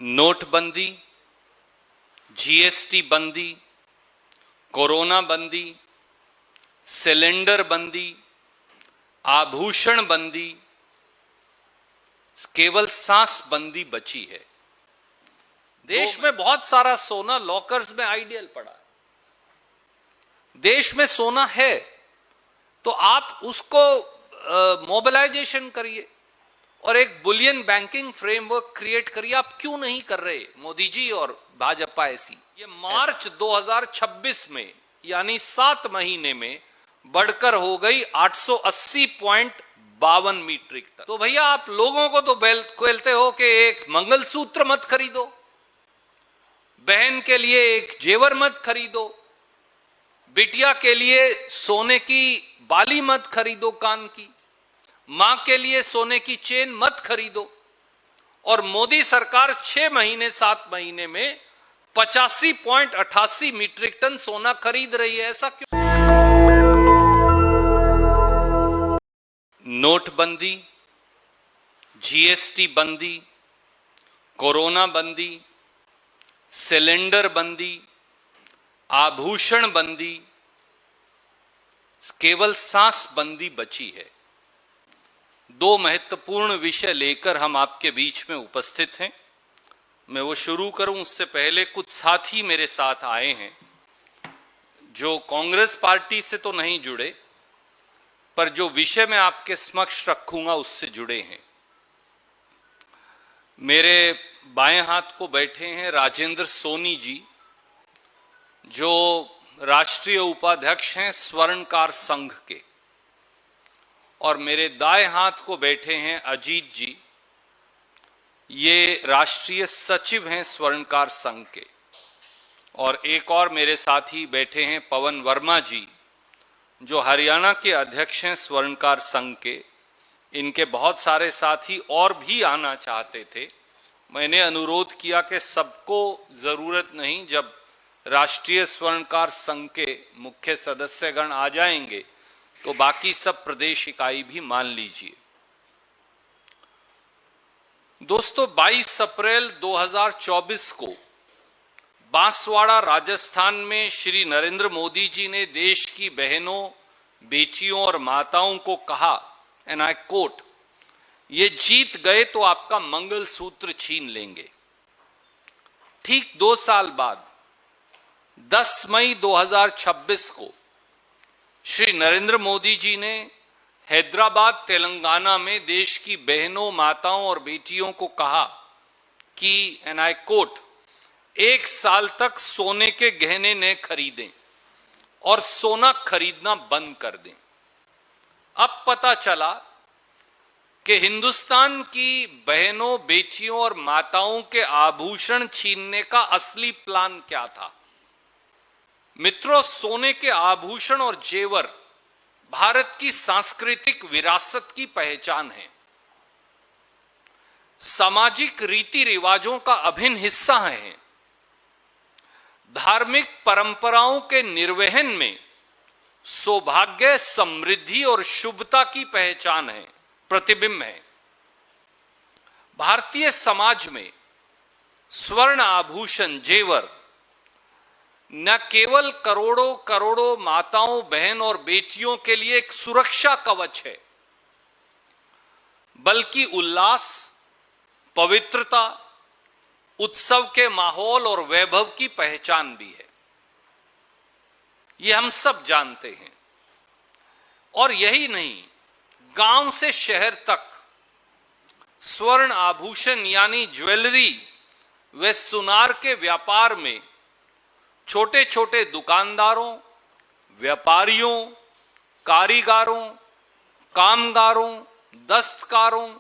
नोटबंदी, जीएसटी बंदी, कोरोना बंदी, सिलेंडर बंदी, आभूषण बंदी, केवल सांस बंदी बची है। देश में बहुत सारा सोना लॉकर्स में आइडियल पड़ा है। देश में सोना है तो आप उसको मोबिलाइजेशन करिए और एक बुलियन बैंकिंग फ्रेमवर्क क्रिएट करिए। आप क्यों नहीं कर रहे मोदी जी और भाजपा ऐसी? ये मार्च 2026 में यानी 7 महीने में बढ़कर हो गई 880.52 मीट्रिक टन। तो भैया आप लोगों को तो कहते हो कि एक मंगलसूत्र मत खरीदो, बहन के लिए एक जेवर मत खरीदो, बिटिया के लिए सोने की बाली मत खरीदो, कान की, मां के लिए सोने की चेन मत खरीदो। और मोदी सरकार 6 महीने 7 महीने में 85.88 मीट्रिक टन सोना खरीद रही है। ऐसा क्यों? नोटबंदी, जीएसटी बंदी, कोरोना बंदी, सिलेंडर बंदी, आभूषण बंदी, केवल सांस बंदी बची है। 2 महत्वपूर्ण विषय लेकर हम आपके बीच में उपस्थित हैं। मैं वो शुरू करूं उससे पहले कुछ साथी मेरे साथ आए हैं जो कांग्रेस पार्टी से तो नहीं जुड़े, पर जो विषय मैं आपके समक्ष रखूंगा उससे जुड़े हैं। मेरे बाएं हाथ को बैठे हैं राजेंद्र सोनी जी, जो राष्ट्रीय उपाध्यक्ष हैं स्वर्णकार संघ के, और मेरे दाएं हाथ को बैठे हैं अजीत जी, ये राष्ट्रीय सचिव हैं स्वर्णकार संघ के, और एक और मेरे साथी बैठे हैं पवन वर्मा जी, जो हरियाणा के अध्यक्ष हैं स्वर्णकार संघ के। इनके बहुत सारे साथी और भी आना चाहते थे। मैंने अनुरोध किया कि सबको जरूरत नहीं, जब राष्ट्रीय स्वर्णकार संघ के मुख्य सदस्यगण आ जाएंगे तो बाकी सब प्रदेश इकाई भी मान लीजिए। दोस्तों, 22 अप्रैल 2024 को बांसवाड़ा राजस्थान में श्री नरेंद्र मोदी जी ने देश की बहनों, बेटियों और माताओं को कहा, एंड आई कोट, ये जीत गए तो आपका मंगलसूत्र छीन लेंगे। ठीक 2 साल बाद 10 मई 2026 को श्री नरेंद्र मोदी जी ने हैदराबाद, तेलंगाना में देश की बहनों, माताओं और बेटियों को कहा कि, एंड आई कोट, 1 साल तक सोने के गहने न खरीदें और सोना खरीदना बंद कर दें। अब पता चला कि हिंदुस्तान की बहनों, बेटियों और माताओं के आभूषण छीनने का असली प्लान क्या था। मित्रों, सोने के आभूषण और जेवर भारत की सांस्कृतिक विरासत की पहचान है, सामाजिक रीति रिवाजों का अभिन्न हिस्सा हैं, धार्मिक परंपराओं के निर्वहन में सौभाग्य, समृद्धि और शुभता की पहचान है, प्रतिबिंब है। भारतीय समाज में स्वर्ण आभूषण, जेवर न केवल करोड़ों करोड़ों माताओं, बहन और बेटियों के लिए एक सुरक्षा कवच है, बल्कि उल्लास, पवित्रता, उत्सव के माहौल और वैभव की पहचान भी है। ये हम सब जानते हैं। और यही नहीं, गांव से शहर तक स्वर्ण आभूषण यानी ज्वेलरी व सुनार के व्यापार में छोटे छोटे दुकानदारों, व्यापारियों, कारीगरों, कामगारों, दस्तकारों,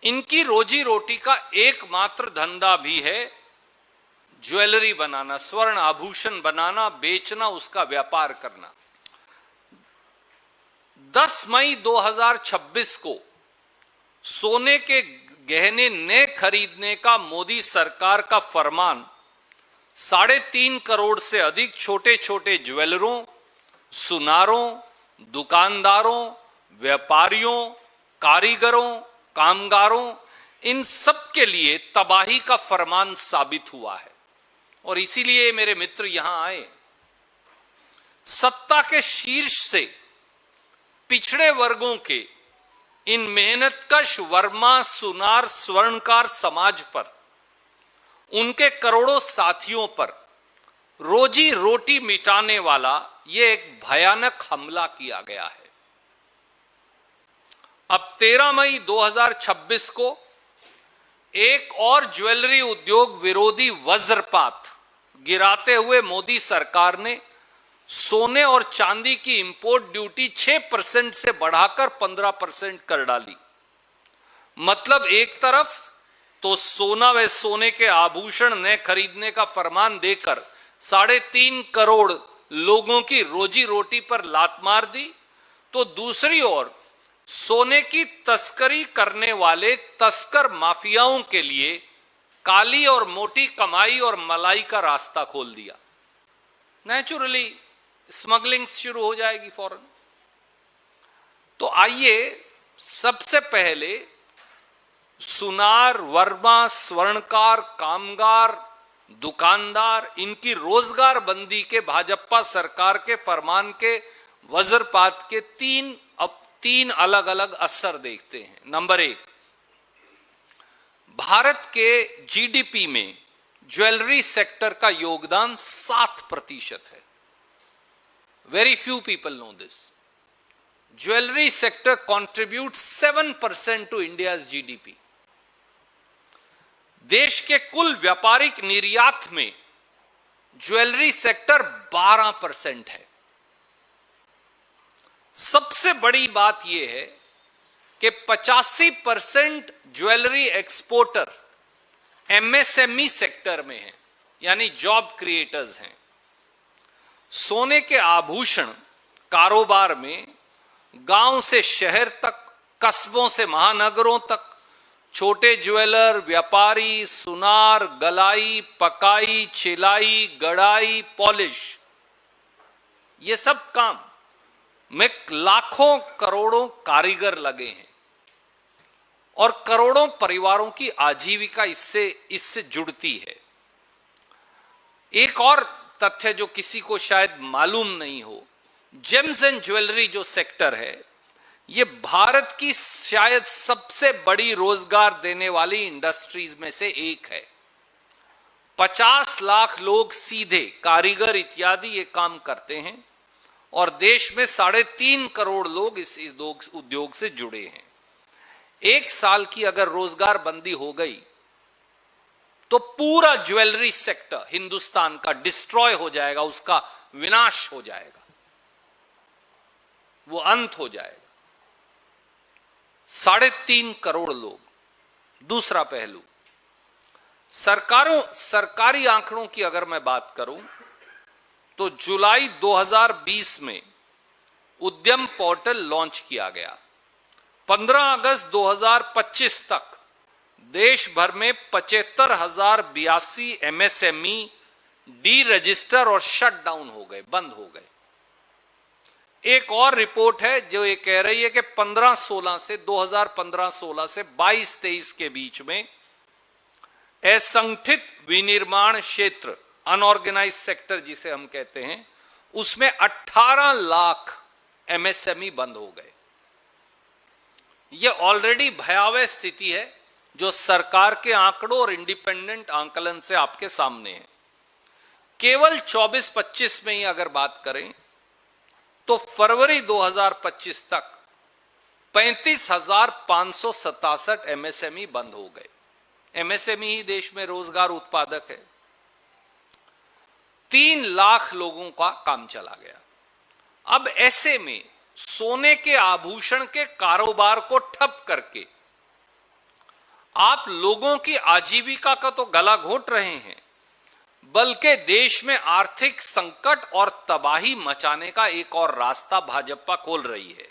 इनकी रोजी रोटी का एकमात्र धंधा भी है ज्वेलरी बनाना, स्वर्ण आभूषण बनाना, बेचना, उसका व्यापार करना। 10 मई 2026 को सोने के गहने न खरीदने का मोदी सरकार का फरमान 3.5 करोड़ से अधिक छोटे छोटे ज्वेलरों, सुनारों, दुकानदारों, व्यापारियों, कारीगरों, कामगारों, इन सब के लिए तबाही का फरमान साबित हुआ है। और इसीलिए मेरे मित्र यहां आए। सत्ता के शीर्ष से पिछड़े वर्गों के इन मेहनतकश वर्मा सुनार स्वर्णकार समाज पर, उनके करोड़ों साथियों पर रोजी रोटी मिटाने वाला यह एक भयानक हमला किया गया है। अब 13 मई 2026 को एक और ज्वेलरी उद्योग विरोधी वज्रपात गिराते हुए मोदी सरकार ने सोने और चांदी की इंपोर्ट ड्यूटी 6% से बढ़ाकर 15% कर डाली। मतलब एक तरफ तो सोना व सोने के आभूषण न खरीदने का फरमान देकर 3.5 करोड़ लोगों की रोजी रोटी पर लात मार दी, तो दूसरी ओर सोने की तस्करी करने वाले तस्कर माफियाओं के लिए काली और मोटी कमाई और मलाई का रास्ता खोल दिया। नेचुरली स्मगलिंग शुरू हो जाएगी फौरन। तो आइए सबसे पहले सुनार, वर्मा, स्वर्णकार, कामगार, दुकानदार, इनकी रोजगार बंदी के भाजपा सरकार के फरमान के वज्रपात के तीन अलग अलग असर देखते हैं। नंबर 1, भारत के जीडीपी में ज्वेलरी सेक्टर का योगदान 7% है। Very few people know this. Jewellery sector contributes 7% to India's GDP. देश के कुल व्यापारिक निर्यात में ज्वेलरी सेक्टर 12% है। सबसे बड़ी बात यह है कि 85% ज्वेलरी एक्सपोर्टर एमएसएमई सेक्टर में है, यानी जॉब क्रिएटर्स हैं। सोने के आभूषण कारोबार में गांव से शहर तक, कस्बों से महानगरों तक छोटे ज्वेलर, व्यापारी, सुनार, गलाई, पकाई, छिलाई, गड़ाई, पॉलिश, ये सब काम में लाखों करोड़ों कारीगर लगे हैं और करोड़ों परिवारों की आजीविका इससे जुड़ती है। एक और तथ्य जो किसी को शायद मालूम नहीं हो, जेम्स एंड ज्वेलरी जो सेक्टर है, यह भारत की शायद सबसे बड़ी रोजगार देने वाली इंडस्ट्रीज में से एक है। 50 लाख लोग सीधे कारीगर इत्यादि ये काम करते हैं और देश में 3.5 करोड़ लोग इस उद्योग से जुड़े हैं। एक साल की अगर रोजगार बंदी हो गई तो पूरा ज्वेलरी सेक्टर हिंदुस्तान का डिस्ट्रॉय हो जाएगा, उसका विनाश हो जाएगा, वो अंत हो जाएगा। 3.5 करोड़ लोग। दूसरा पहलू, सरकारी आंकड़ों की अगर मैं बात करूं तो जुलाई 2020 में उद्यम पोर्टल लॉन्च किया गया। 15 अगस्त 2025 तक देश भर में 75,082 एमएसएमई डी रजिस्टर और शट डाउन हो गए, बंद हो गए। एक और रिपोर्ट है जो ये कह रही है कि 2015-16 से 22-23 के बीच में असंगठित विनिर्माण क्षेत्र, अनऑर्गेनाइज सेक्टर जिसे हम कहते हैं, उसमें 18 लाख एमएसएमई बंद हो गए। यह ऑलरेडी भयावह स्थिति है जो सरकार के आंकड़ों और इंडिपेंडेंट आंकलन से आपके सामने है। केवल 24-25 में ही अगर बात करें तो फरवरी 2025 तक 35,567 एमएसएमई बंद हो गए। एमएसएमई ही देश में रोजगार उत्पादक है। 3 लाख लोगों का काम चला गया। अब ऐसे में सोने के आभूषण के कारोबार को ठप करके आप लोगों की आजीविका का तो गला घोट रहे हैं, बल्कि देश में आर्थिक संकट और तबाही मचाने का एक और रास्ता भाजपा खोल रही है।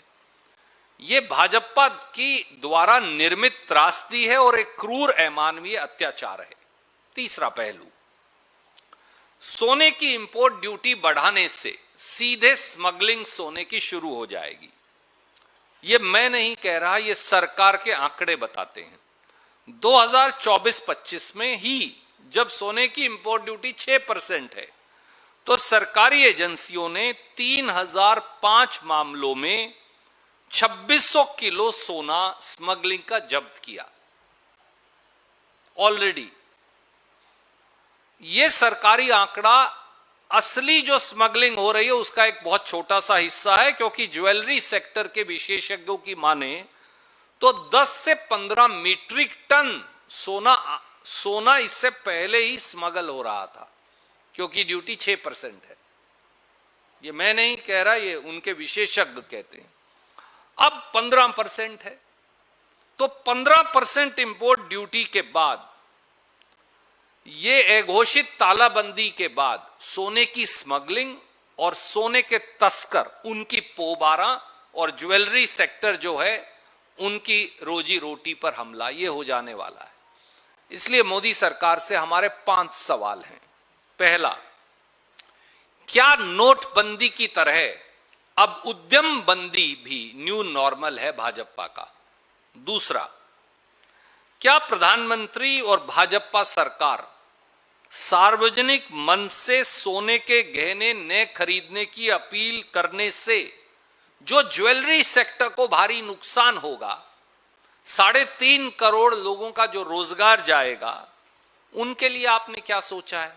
यह भाजपा की द्वारा निर्मित त्रासदी है और एक क्रूर अमानवीय अत्याचार है। तीसरा पहलू, सोने की इंपोर्ट ड्यूटी बढ़ाने से सीधे स्मगलिंग सोने की शुरू हो जाएगी। यह मैं नहीं कह रहा, यह सरकार के आंकड़े बताते हैं। 2024-25 में ही जब सोने की इंपोर्ट ड्यूटी 6% है, तो सरकारी एजेंसियों ने 3005 मामलों में 2600 किलो सोना स्मगलिंग का जब्त किया ऑलरेडी। यह सरकारी आंकड़ा असली जो स्मगलिंग हो रही है उसका एक बहुत छोटा सा हिस्सा है, क्योंकि ज्वेलरी सेक्टर के विशेषज्ञों की माने तो 10 से 15 मीट्रिक टन सोना इससे पहले ही स्मगल हो रहा था, क्योंकि ड्यूटी 6% है। ये मैं नहीं कह रहा, ये उनके विशेषज्ञ कहते हैं। अब 15% है, तो 15% इंपोर्ट ड्यूटी के बाद, ये घोषित तालाबंदी के बाद सोने की स्मगलिंग और सोने के तस्कर, उनकी पोबारा और ज्वेलरी सेक्टर जो है उनकी रोजी रोटी पर हमला, ये हो जाने वाला है। इसलिए मोदी सरकार से हमारे 5 सवाल हैं। पहला, क्या नोटबंदी की तरह अब उद्यम बंदी भी न्यू नॉर्मल है भाजपा का? दूसरा, क्या प्रधानमंत्री और भाजपा सरकार सार्वजनिक मन से सोने के गहने न खरीदने की अपील करने से जो ज्वेलरी सेक्टर को भारी नुकसान होगा, 3.5 करोड़ लोगों का जो रोजगार जाएगा, उनके लिए आपने क्या सोचा है?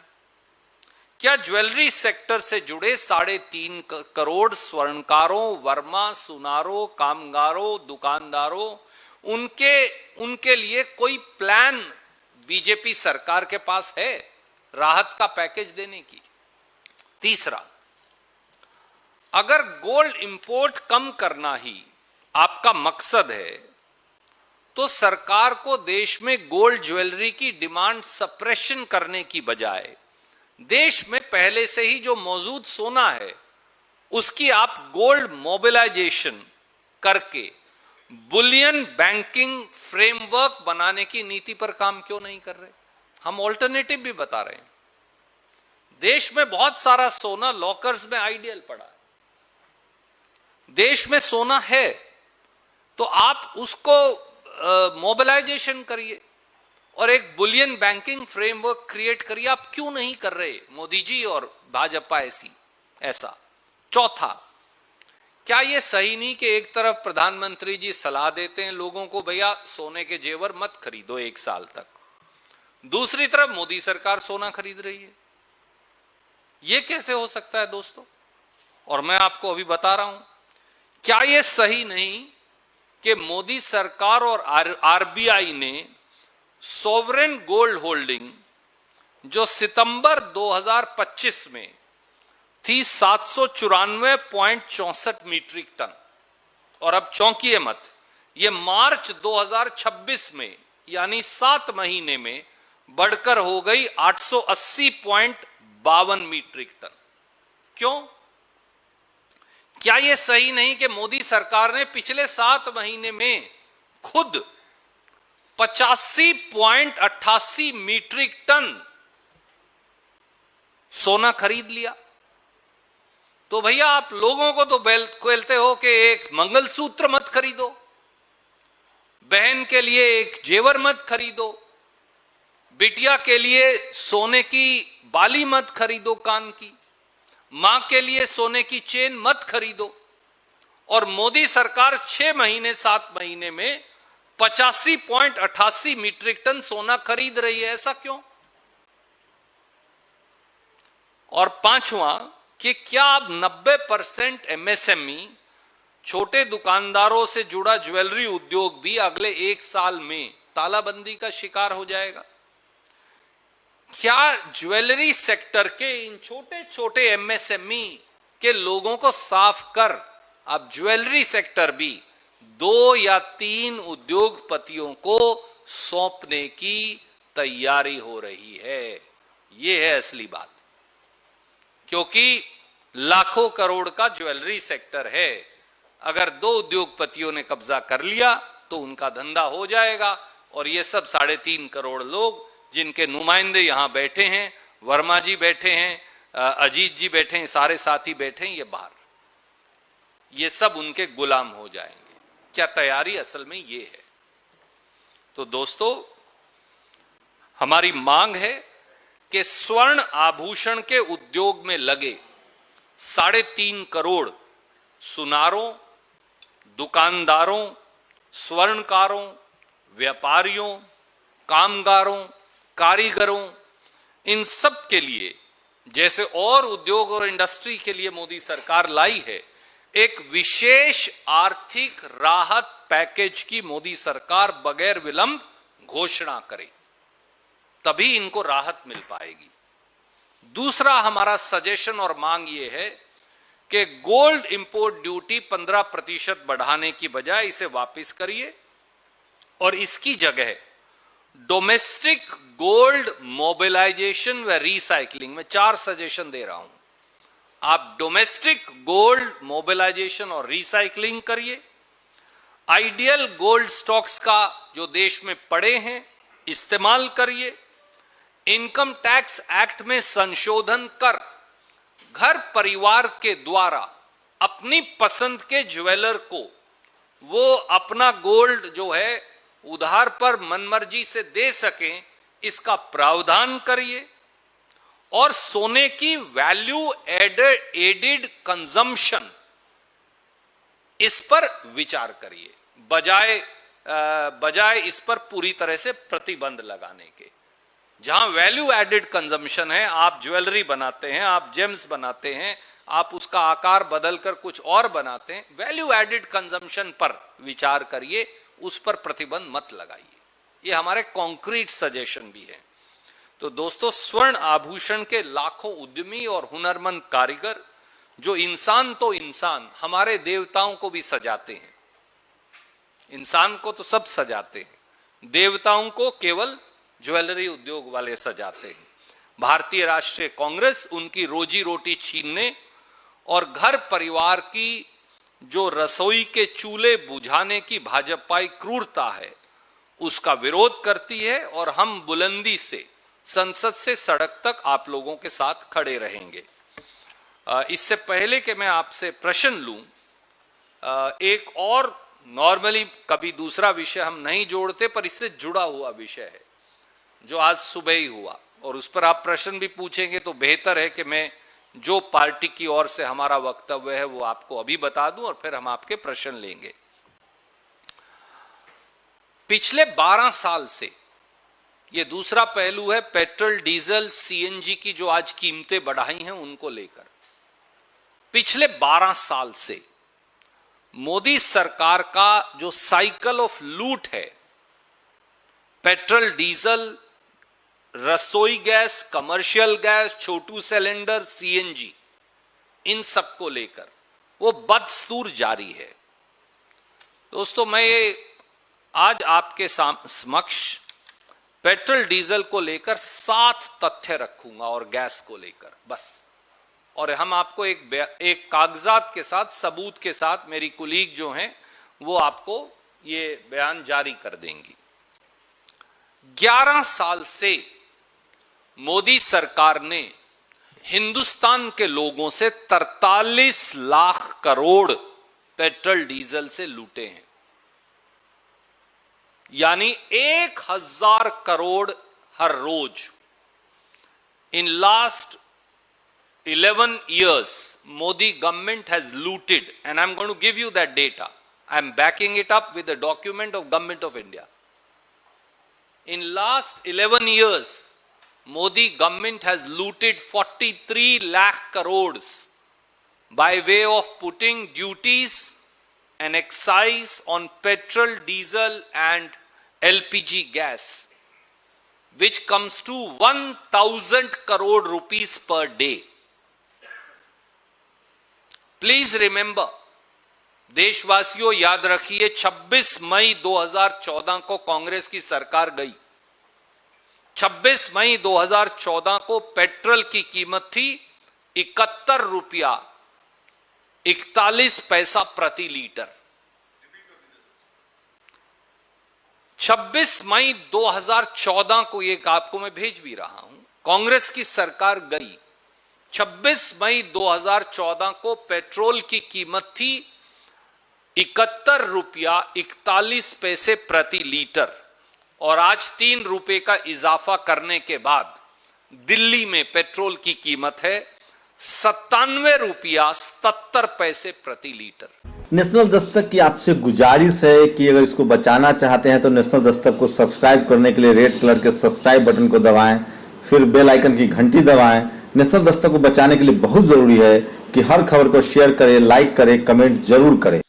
क्या ज्वेलरी सेक्टर से जुड़े 3.5 करोड़ स्वर्णकारों, वर्मा, सुनारों, कामगारों, दुकानदारों, उनके लिए कोई प्लान बीजेपी सरकार के पास है राहत का पैकेज देने की? तीसरा, अगर गोल्ड इंपोर्ट कम करना ही आपका मकसद है, तो सरकार को देश में गोल्ड ज्वेलरी की डिमांड सप्रेशन करने की बजाय देश में पहले से ही जो मौजूद सोना है उसकी आप गोल्ड मोबिलाइजेशन करके बुलियन बैंकिंग फ्रेमवर्क बनाने की नीति पर काम क्यों नहीं कर रहे? हम ऑल्टरनेटिव भी बता रहे हैं। देश में बहुत सारा सोना लॉकर्स में आइडियल पड़ा है। देश में सोना है तो आप उसको मोबिलाइजेशन करिए और एक बुलियन बैंकिंग फ्रेमवर्क क्रिएट करिए। आप क्यों नहीं कर रहे मोदी जी और भाजपा ऐसा? चौथा, क्या यह सही नहीं कि एक तरफ प्रधानमंत्री जी सलाह देते हैं लोगों को, भैया सोने के जेवर मत खरीदो 1 साल तक, दूसरी तरफ मोदी सरकार सोना खरीद रही है? यह कैसे हो सकता है दोस्तों? और मैं आपको अभी बता रहा हूं, क्या यह सही नहीं कि मोदी सरकार और आरबीआई ने सॉवरेन गोल्ड होल्डिंग जो सितंबर 2025 में थी 794.64 मीट्रिक टन, और अब चौंकिए मत, ये मार्च 2026 में यानी 7 महीने में बढ़कर हो गई 880.52 मीट्रिक टन। क्यों? क्या यह सही नहीं कि मोदी सरकार ने पिछले 7 महीने में खुद 85.88 मीट्रिक टन सोना खरीद लिया? तो भैया आप लोगों को तो कहते हो कि एक मंगलसूत्र मत खरीदो, बहन के लिए एक जेवर मत खरीदो, बिटिया के लिए सोने की बाली मत खरीदो कान की, मां के लिए सोने की चेन मत खरीदो, और मोदी सरकार 6 महीने 7 महीने में 85.88 मीट्रिक टन सोना खरीद रही है। ऐसा क्यों? और पांचवा, कि क्या अब 90% एमएसएमई छोटे दुकानदारों से जुड़ा ज्वेलरी उद्योग भी अगले 1 साल में तालाबंदी का शिकार हो जाएगा? क्या ज्वेलरी सेक्टर के इन छोटे छोटे एमएसएमई के लोगों को साफ कर अब ज्वेलरी सेक्टर भी 2 या 3 उद्योगपतियों को सौंपने की तैयारी हो रही है? यह है असली बात, क्योंकि लाखों करोड़ का ज्वेलरी सेक्टर है। अगर 2 उद्योगपतियों ने कब्जा कर लिया तो उनका धंधा हो जाएगा, और ये सब 3.5 करोड़ लोग जिनके नुमाइंदे यहां बैठे हैं, वर्मा जी बैठे हैं, अजीत जी बैठे हैं, सारे साथी बैठे हैं ये बाहर, ये सब उनके गुलाम हो जाएंगे। क्या तैयारी असल में ये है? तो दोस्तों, हमारी मांग है कि स्वर्ण आभूषण के उद्योग में लगे 3.5 करोड़ सुनारों, दुकानदारों, स्वर्णकारों, व्यापारियों, कामगारों, कारीगरों, इन सब के लिए, जैसे और उद्योग और इंडस्ट्री के लिए मोदी सरकार लाई है, एक विशेष आर्थिक राहत पैकेज की मोदी सरकार बगैर विलंब घोषणा करे, तभी इनको राहत मिल पाएगी। दूसरा हमारा सजेशन और मांग यह है कि गोल्ड इंपोर्ट ड्यूटी 15% बढ़ाने की बजाय इसे वापस करिए और इसकी जगह डोमेस्टिक गोल्ड मोबिलाइजेशन व रिसाइकलिंग में 4 सजेशन दे रहा हूं। आप डोमेस्टिक गोल्ड मोबिलाइजेशन और रिसाइकलिंग करिए, आइडियल गोल्ड स्टॉक्स का जो देश में पड़े हैं इस्तेमाल करिए, इनकम टैक्स एक्ट में संशोधन कर घर परिवार के द्वारा अपनी पसंद के ज्वेलर को वो अपना गोल्ड जो है उधार पर मनमर्जी से दे सकें, इसका प्रावधान करिए और सोने की वैल्यू एडेड कंजम्पशन, इस पर विचार करिए, बजाय इस पर पूरी तरह से प्रतिबंध लगाने के। जहां वैल्यू एडेड कंजम्पशन है, आप ज्वेलरी बनाते हैं, आप जेम्स बनाते हैं, आप उसका आकार बदलकर कुछ और बनाते हैं, वैल्यू एडेड कंजम्पशन पर विचार करिए, उस पर प्रतिबंध मत लगाइए। ये हमारे कॉन्क्रीट सजेशन भी है। तो दोस्तों, स्वर्ण आभूषण के लाखों उद्यमी और हुनरमंद कारीगर जो इंसान तो इंसान, हमारे देवताओं को भी सजाते हैं। इंसान को तो सब सजाते हैं, देवताओं को केवल ज्वेलरी उद्योग वाले सजाते हैं। भारतीय राष्ट्रीय कांग्रेस उनकी रोजी रोटी छीनने और घर परिवार की जो रसोई के चूल्हे बुझाने की भाजपाई क्रूरता है, उसका विरोध करती है और हम बुलंदी से संसद से सड़क तक आप लोगों के साथ खड़े रहेंगे। इससे पहले कि मैं आपसे प्रश्न लूं, एक और नॉर्मली कभी दूसरा विषय हम नहीं जोड़ते पर इससे जुड़ा हुआ विषय है जो आज सुबह ही हुआ, और उस पर आप प्रश्न भी पूछेंगे तो बेहतर है कि मैं जो पार्टी की ओर से हमारा वक्तव्य है वो आपको अभी बता दूं और फिर हम आपके प्रश्न लेंगे। पिछले 12 साल से, ये दूसरा पहलू है पेट्रोल, डीजल, सीएनजी की जो आज कीमतें बढ़ाई हैं उनको लेकर, पिछले 12 साल से मोदी सरकार का जो साइकिल ऑफ लूट है, पेट्रोल, डीजल, रसोई गैस, कमर्शियल गैस, छोटू सिलेंडर, सीएनजी, इन सब को लेकर वो बदस्तूर जारी है। दोस्तों, मैं ये आज आपके समक्ष पेट्रोल डीजल को लेकर 7 तथ्य रखूंगा और गैस को लेकर बस, और हम आपको एक कागजात के साथ, सबूत के साथ, मेरी कुलीग जो हैं वो आपको ये बयान जारी कर देंगी। 11 साल से मोदी सरकार ने हिंदुस्तान के लोगों से 43 लाख करोड़ पेट्रोल डीजल से लूटे हैं, यानी 1000 करोड़ हर रोज। In last 11 years, Modi government has looted, and I'm going to give you that data. I'm backing it up with the document of Government of India. In last 11 years, Modi government has looted 43 lakh crores by way of putting duties and excise on petrol, diesel and LPG gas, which comes to 1000 crore rupees per day. Please remember, देशवासियों याद रखिए, 26 मई 2014 को कांग्रेस की सरकार गई। 26 मई 2014 को petrol की कीमत थी 71 रुपया 41 पैसा प्रति लीटर। 26 मई 2014 को, ये आपको मैं भेज भी रहा हूं, कांग्रेस की सरकार गई। 26 मई 2014 को पेट्रोल की कीमत थी 71 रुपया 41 पैसे प्रति लीटर, और आज 3 रुपए का इजाफा करने के बाद दिल्ली में पेट्रोल की कीमत है 97 रुपया 77 पैसे प्रति लीटर। नेशनल दस्तक की आपसे गुजारिश है कि अगर इसको बचाना चाहते हैं तो नेशनल दस्तक को सब्सक्राइब करने के लिए रेड कलर के सब्सक्राइब बटन को दबाएं, फिर बेल आइकन की घंटी दबाएं। नेशनल दस्तक को बचाने के लिए बहुत जरूरी है कि हर खबर को शेयर करें, लाइक करें, कमेंट जरूर करें।